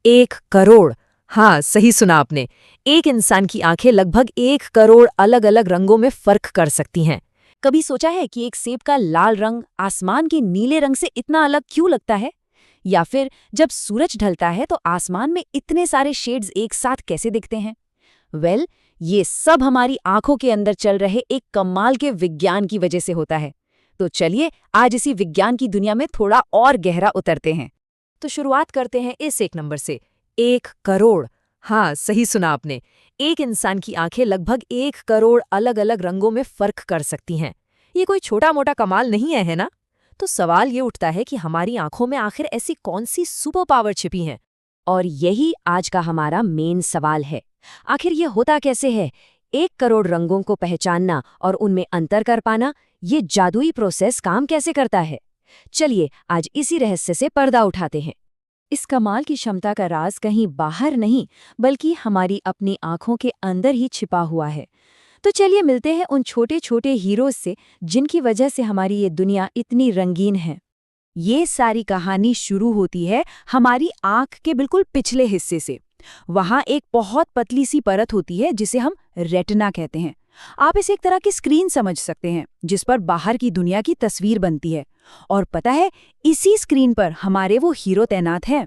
1 करोड़। हाँ, सही सुना आपने। एक इंसान की आंखें लगभग 1 करोड़ अलग अलग रंगों में फर्क कर सकती हैं। कभी सोचा है कि एक सेब का लाल रंग आसमान के नीले रंग से इतना अलग क्यों लगता है? या फिर जब सूरज ढलता है तो आसमान में इतने सारे शेड्स एक साथ कैसे दिखते हैं? ये सब हमारी आंखों के अंदर चल रहे एक कमाल के विज्ञान की वजह से होता है। तो चलिए आज इसी विज्ञान की दुनिया में थोड़ा और गहरा उतरते हैं। तो शुरुआत करते हैं इस एक नंबर से। 1 करोड़। हाँ, सही सुना आपने। एक इंसान की आंखें लगभग 1 करोड़ अलग अलग रंगों में फर्क कर सकती हैं। ये कोई छोटा मोटा कमाल नहीं है ना? तो सवाल ये उठता है कि हमारी आंखों में आखिर ऐसी कौन सी सुपर पावर छिपी हैं? और यही आज का हमारा मेन सवाल है। आखिर ये होता कैसे है? 1 करोड़ रंगों को पहचानना और उनमें अंतर कर पाना, ये जादुई प्रोसेस काम कैसे करता है? चलिए आज इसी रहस्य से पर्दा उठाते हैं। इस कमाल की क्षमता का राज कहीं बाहर नहीं, बल्कि हमारी अपनी आंखों के अंदर ही छिपा हुआ है। तो चलिए मिलते हैं उन छोटे छोटे हीरोज से जिनकी वजह से हमारी ये दुनिया इतनी रंगीन है। ये सारी कहानी शुरू होती है हमारी आंख के बिल्कुल पिछले हिस्से से। वहां एक बहुत पतली सी परत होती है जिसे हम रेटिना कहते हैं। आप इसे एक तरह की स्क्रीन समझ सकते हैं जिस पर बाहर की दुनिया की तस्वीर बनती है। और पता है, इसी स्क्रीन पर हमारे वो हीरो तैनात हैं।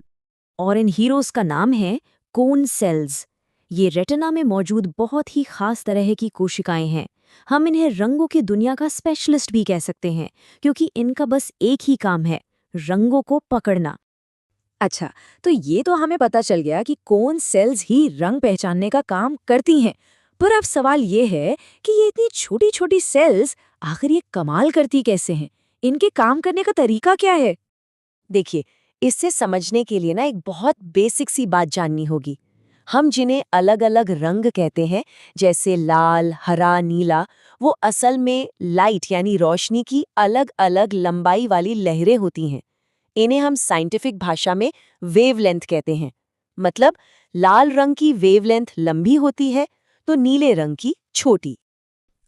और इन हीरोज का नाम है कोन सेल्स। ये रेटिना में मौजूद बहुत ही खास तरह की कोशिकाएं हैं। हम इन्हें रंगों की दुनिया का स्पेशलिस्ट भी कह सकते हैं, क्योंकि इनका बस एक ही काम है, रंगों को पकड़ना। अच्छा, तो ये तो हमें पता चल गया कि कौन सेल्स ही रंग पहचानने का काम करती हैं। पर अब सवाल ये है कि ये इतनी छोटी छोटी सेल्स आखिर ये कमाल करती कैसे हैं? इनके काम करने का तरीका क्या है? देखिए, इससे समझने के लिए ना एक बहुत बेसिक सी बात जाननी होगी। हम जिन्हें अलग अलग रंग कहते हैं, जैसे लाल, हरा, नीला, वो असल में लाइट यानी रोशनी की अलग अलग लंबाई वाली लहरें होती हैं। इन्हें हम साइंटिफिक भाषा में वेवलेंथ कहते हैं। मतलब लाल रंग की वेवलेंथ लंबी होती है तो नीले रंग की छोटी।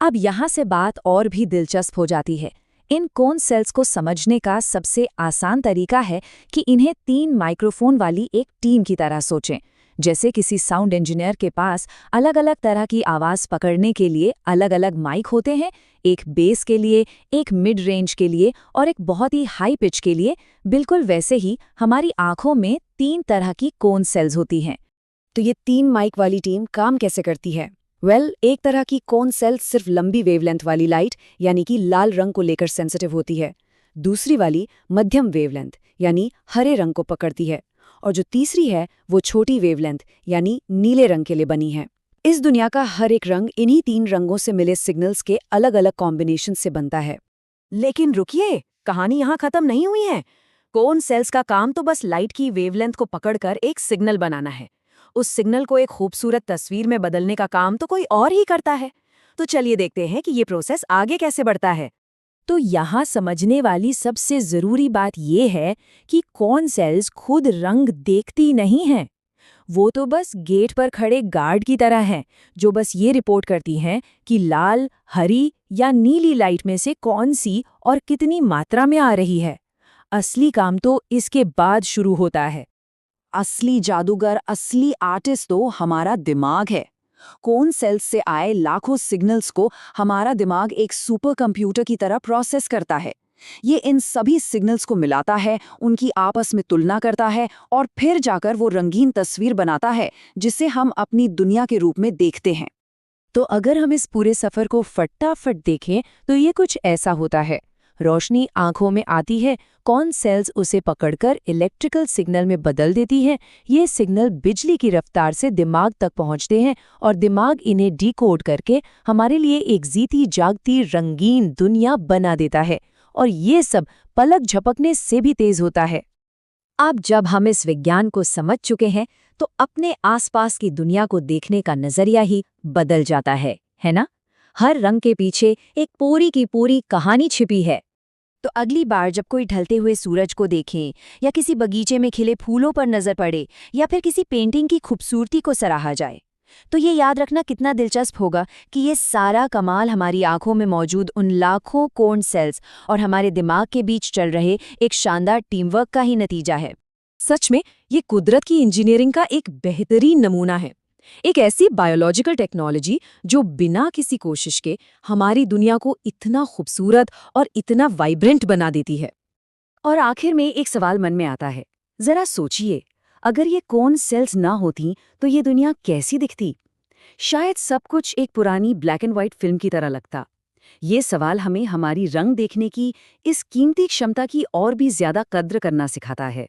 अब यहाँ से बात और भी दिलचस्प हो जाती है। इन कोन सेल्स को समझने का सबसे आसान तरीका है कि इन्हें 3 माइक्रोफोन वाली एक टीम की तरह सोचें। जैसे किसी साउंड इंजीनियर के पास अलग अलग तरह की आवाज़ पकड़ने के लिए अलग अलग माइक होते हैं, एक बेस के लिए, एक मिड रेंज के लिए और एक बहुत ही हाई पिच के लिए, बिल्कुल वैसे ही हमारी आंखों में 3 तरह की कोन सेल्स होती हैं। तो ये 3 माइक वाली टीम काम कैसे करती है? एक तरह की कोन सेल सिर्फ लंबी वेवलेंथ वाली लाइट यानी कि लाल रंग को लेकर सेंसिटिव होती है। दूसरी वाली मध्यम वेवलेंथ यानी हरे रंग को पकड़ती है। और जो तीसरी है वो छोटी वेवलेंथ यानी नीले रंग के लिए बनी है। इस दुनिया का हर एक रंग इन्हीं 3 रंगों से मिले सिग्नल्स के अलग अलग कॉम्बिनेशन से बनता है। लेकिन रुकिए, कहानी यहाँ खत्म नहीं हुई है। कोन सेल्स का काम तो बस लाइट की वेवलेंथ को पकड़कर एक सिग्नल बनाना है। उस सिग्नल को एक खूबसूरत तस्वीर में बदलने का काम तो कोई और ही करता है। तो चलिए देखते हैं कि ये प्रोसेस आगे कैसे बढ़ता है। तो यहाँ समझने वाली सबसे ज़रूरी बात ये है कि कौन सेल्स खुद रंग देखती नहीं हैं। वो तो बस गेट पर खड़े गार्ड की तरह हैं, जो बस ये रिपोर्ट करती हैं कि लाल, हरी या नीली लाइट में से कौन सी और कितनी मात्रा में आ रही है। असली काम तो इसके बाद शुरू होता है। असली जादूगर, असली आर्टिस्ट तो हमारा दिमाग है। कोन सेल्स से आए लाखों सिग्नल्स को हमारा दिमाग एक सुपर कंप्यूटर की तरह प्रोसेस करता है। ये इन सभी सिग्नल्स को मिलाता है, उनकी आपस में तुलना करता है और फिर जाकर वो रंगीन तस्वीर बनाता है जिसे हम अपनी दुनिया के रूप में देखते हैं। तो अगर हम इस पूरे सफ़र को फटाफट देखें तो ये कुछ ऐसा होता है। रोशनी आंखों में आती है, कौन सेल्स उसे पकड़कर इलेक्ट्रिकल सिग्नल में बदल देती हैं। ये सिग्नल बिजली की रफ्तार से दिमाग तक पहुंचते हैं और दिमाग इन्हें डिकोड करके हमारे लिए एक जीती जागती रंगीन दुनिया बना देता है। और ये सब पलक झपकने से भी तेज होता है। अब जब हम इस विज्ञान को समझ चुके हैं तो अपने आसपास की दुनिया को देखने का नजरिया ही बदल जाता है ना? हर रंग के पीछे एक पूरी की पूरी कहानी छिपी है। तो अगली बार जब कोई ढलते हुए सूरज को देखें या किसी बगीचे में खिले फूलों पर नजर पड़े या फिर किसी पेंटिंग की खूबसूरती को सराहा जाए, तो ये याद रखना कितना दिलचस्प होगा कि ये सारा कमाल हमारी आंखों में मौजूद उन लाखों कोन सेल्स और हमारे दिमाग के बीच चल रहे एक शानदार टीम वर्क का ही नतीजा है। सच में ये कुदरत की इंजीनियरिंग का एक बेहतरीन नमूना है। एक ऐसी बायोलॉजिकल टेक्नोलॉजी जो बिना किसी कोशिश के हमारी दुनिया को इतना खूबसूरत और इतना वाइब्रेंट बना देती है। और आखिर में एक सवाल मन में आता है, जरा सोचिए, अगर ये कौन सेल्स ना होती तो ये दुनिया कैसी दिखती? शायद सब कुछ एक पुरानी ब्लैक एंड व्हाइट फिल्म की तरह लगता। ये सवाल हमें हमारी रंग देखने की इस कीमती क्षमता की और भी ज्यादा कद्र करना सिखाता है।